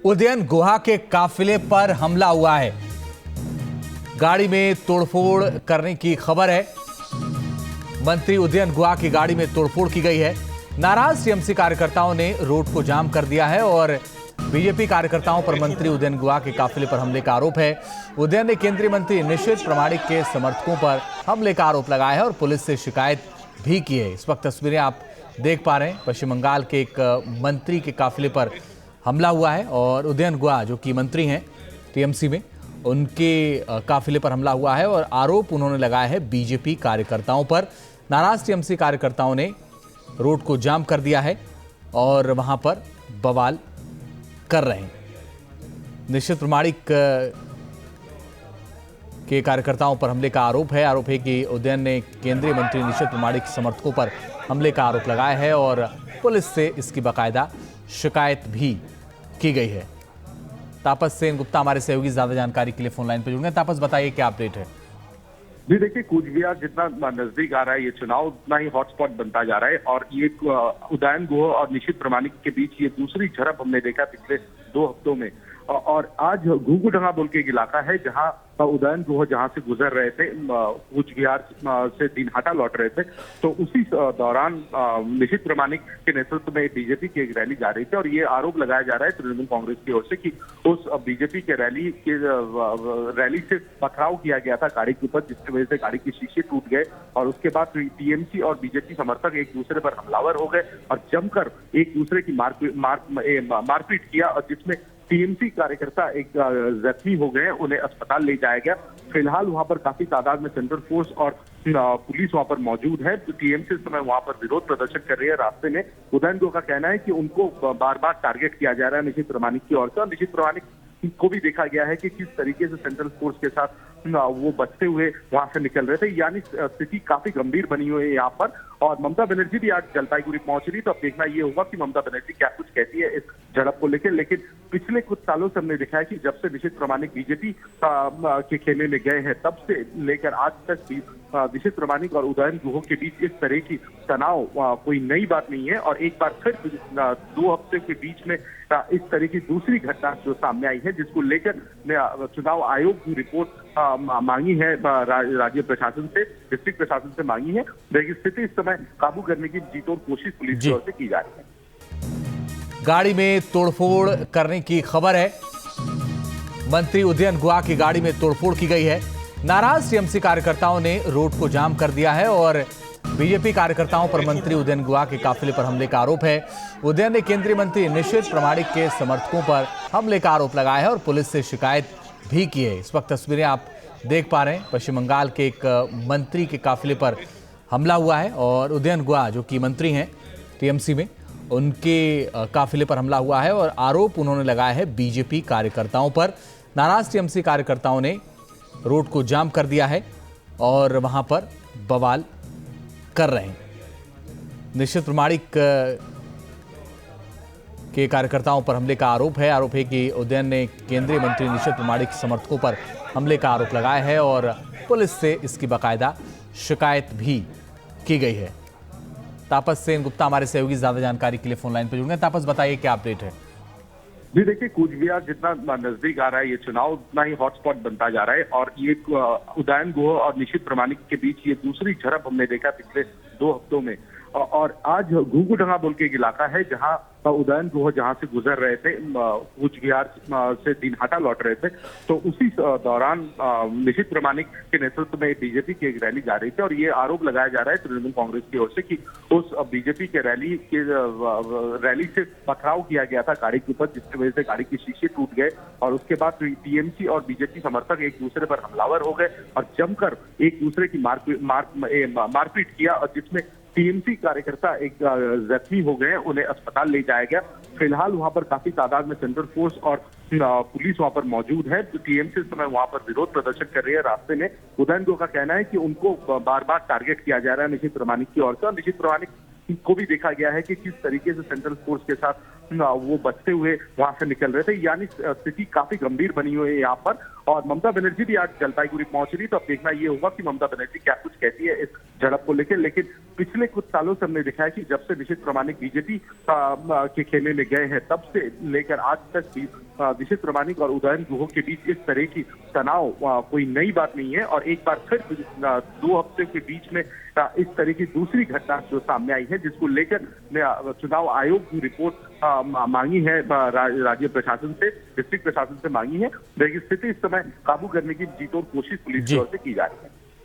उदयन गुहा के काफिले पर हमला हुआ है। गाड़ी में तोड़फोड़ करने की खबर है। मंत्री उदयन गुहा की गाड़ी में तोड़फोड़ की गई है। नाराज टीएमसी कार्यकर्ताओं ने रोड को जाम कर दिया है और बीजेपी कार्यकर्ताओं पर मंत्री उदयन गुहा के काफिले पर हमले का आरोप है। उदयन ने केंद्रीय मंत्री निशित प्रामाणिक के समर्थकों पर हमले का आरोप लगाया है और पुलिस से शिकायत भी की है। इस वक्त तस्वीरें आप देख पा रहे हैं। पश्चिम बंगाल के एक मंत्री के काफिले पर हमला हुआ है और उदयन गुहा जो कि मंत्री हैं टीएमसी में, उनके काफिले पर हमला हुआ है और आरोप उन्होंने लगाया है बीजेपी कार्यकर्ताओं पर। नाराज टीएमसी कार्यकर्ताओं ने रोड को जाम कर दिया है और वहां पर बवाल कर रहे हैं। निशित प्रामाणिक के कार्यकर्ताओं पर हमले का आरोप है कि उदयन ने केंद्रीय मंत्री निशित प्रामाणिक समर्थकों पर हमले का आरोप लगाया है और पुलिस से इसकी बाकायदा शिकायत भी की गई है। तापस सेन गुप्ता हमारे सहयोगी ज्यादा जानकारी के लिए फोन लाइन पर जुड़ गए। तापस, बताइए क्या अपडेट है। जी देखिए, कूच बिहार जितना नजदीक आ रहा है ये चुनाव, उतना ही हॉटस्पॉट बनता जा रहा है और ये उदयन गुहा और निशित प्रामाणिक के बीच ये दूसरी झड़प हमने देखा पिछले 2 हफ्तों में। और आज घुंघुडंगा बोल के एक इलाका है जहां उदयन गुहा जहां से गुजर रहे थे, कूच बिहार से दिनहाटा लौट रहे थे, तो उसी दौरान निशित प्रामाणिक के नेतृत्व में बीजेपी की एक रैली जा रही थी और ये आरोप लगाया जा रहा है तृणमूल कांग्रेस की ओर से कि उस बीजेपी के रैली से पथराव किया गया था गाड़ी के ऊपर, जिसकी वजह से गाड़ी के शीशे टूट गए और उसके बाद टीएमसी और बीजेपी समर्थक एक दूसरे पर हमलावर हो गए और जमकर एक दूसरे की मारपीट किया और जिसमें टीएमसी कार्यकर्ता एक जख्मी हो गए, उन्हें अस्पताल ले जाया गया। फिलहाल वहां पर काफी तादाद में सेंट्रल फोर्स और पुलिस वहां पर मौजूद है। तो टीएमसी इस समय वहां पर विरोध प्रदर्शन कर रही है। रास्ते में उदयन गुहा का कहना है कि उनको बार बार टारगेट किया जा रहा है निशित प्रामाणिक की ओर से और निशित प्रामाणिक को भी देखा गया है कि किस तरीके से सेंट्रल फोर्स के साथ वो बचते हुए वहां से निकल रहे थे। यानी स्थिति काफी गंभीर बनी हुई है यहाँ पर और ममता बनर्जी भी आज जलपाईगुड़ी पहुंच रही, तो अब देखना ये होगा कि ममता बनर्जी क्या कुछ कहती है इस झड़प को लेकर। लेकिन पिछले कुछ सालों से हमने देखा है कि जब से निशित प्रामाणिक बीजेपी के खेमे में गए हैं तब से लेकर आज तक भी निशित प्रामाणिक और उदयन गुहा के बीच इस तरह की तनाव कोई नई बात नहीं है। और एक बार फिर 2 हफ्ते के बीच में इस तरह की दूसरी घटना जो सामने आई है, जिसको लेकर चुनाव आयोग की रिपोर्ट मांगी है राज्य प्रशासन से, डिस्ट्रिक्ट प्रशासन से मांगी है। लेकिन स्थिति इस समय काबू करने की जीतोड़ कोशिश पुलिस की ओर से की जा रही है। गाड़ी में तोड़फोड़ करने की खबर है। मंत्री उदयन गुहा की गाड़ी में तोड़फोड़ की गई है। नाराज टीएमसी कार्यकर्ताओं ने रोड को जाम कर दिया है और बीजेपी कार्यकर्ताओं पर मंत्री उदयन गुहा के काफिले पर हमले का आरोप है। उदयन ने केंद्रीय मंत्री निशित प्रामाणिक के समर्थकों पर हमले का आरोप लगाया है और पुलिस से शिकायत भी की है। इस वक्त तस्वीरें आप देख पा रहे हैं। पश्चिम बंगाल के एक मंत्री के काफिले पर हमला हुआ है और उदयन गुहा जो कि मंत्री हैं टीएमसी में, उनके काफिले पर हमला हुआ है और आरोप उन्होंने लगाया है बीजेपी कार्यकर्ताओं पर। नाराज टीएमसी कार्यकर्ताओं ने रोड को जाम कर दिया है और वहां पर बवाल कर रहे हैं। निशित प्रामाणिक के कार्यकर्ताओं पर हमले का आरोप है कि उदयन ने केंद्रीय मंत्री निशित प्रामाणिक समर्थकों पर हमले का आरोप लगाया है और पुलिस से इसकी बाकायदा शिकायत भी की गई है। तापस सेन गुप्ता हमारे सहयोगी ज्यादा जानकारी के लिए फोन लाइन पर जुड़ गए। तापस, बताइए क्या अपडेट है। जी देखिए, कूच बिहार जितना नजदीक आ रहा है ये चुनाव, उतना ही हॉटस्पॉट बनता जा रहा है और ये उदयन गुहा और निशित प्रामाणिक के बीच ये दूसरी झड़प हमने देखा पिछले 2 हफ्तों में। और आज घुंघुडंगा बोल के एक इलाका है जहां उदयन गुहा जहां से गुजर रहे थे, कूच बिहार से दिनहाटा लौट रहे थे, तो उसी दौरान निशित प्रामाणिक के नेतृत्व में बीजेपी की एक रैली जा रही थी और ये आरोप लगाया जा रहा है तृणमूल कांग्रेस की ओर से कि उस बीजेपी के रैली से पथराव किया गया था गाड़ी के ऊपर, जिसकी वजह से गाड़ी के शीशे टूट गए और उसके बाद टीएमसी और बीजेपी समर्थक एक दूसरे पर हमलावर हो गए और जमकर एक दूसरे की मारपीट किया और जिसमें टीएमसी कार्यकर्ता एक जख्मी हो गए, उन्हें अस्पताल ले जाया गया। फिलहाल वहां पर काफी तादाद में सेंट्रल फोर्स और पुलिस वहां पर मौजूद है। तो टीएमसी इस समय वहां पर विरोध प्रदर्शन कर रही है। रास्ते में उदयन गुहा का कहना है कि उनको बार बार टारगेट किया जा रहा है निशित प्रामाणिक की ओर से और निशित प्रामाणिक को भी देखा गया है कि किस तरीके से सेंट्रल फोर्स के साथ वो बचते हुए वहां से निकल रहे थे। यानी स्थिति काफी गंभीर बनी हुई है यहाँ पर और ममता बनर्जी भी आज जलपाईगुड़ी पहुंच रही, तो अब देखना ये होगा कि ममता बनर्जी क्या कुछ कहती है इस झड़प को लेकर। लेकिन पिछले कुछ सालों से हमने देखा है कि जब से निशित प्रामाणिक बीजेपी के खेमे में गए हैं तब से लेकर आज तक भी निशित प्रामाणिक और उदयन गुह के बीच इस तरह की तनाव कोई नई बात नहीं है। और एक बार फिर 2 हफ्ते के बीच में इस तरह की दूसरी घटना जो सामने आई है, जिसको लेकर चुनाव आयोग की रिपोर्ट मांगी है राज्य प्रशासन से, डिस्ट्रिक्ट प्रशासन से मांगी है। लेकिन स्थिति इस समय काबू करने की जीतोड़ कोशिश पुलिस की ओर से की जा रही है।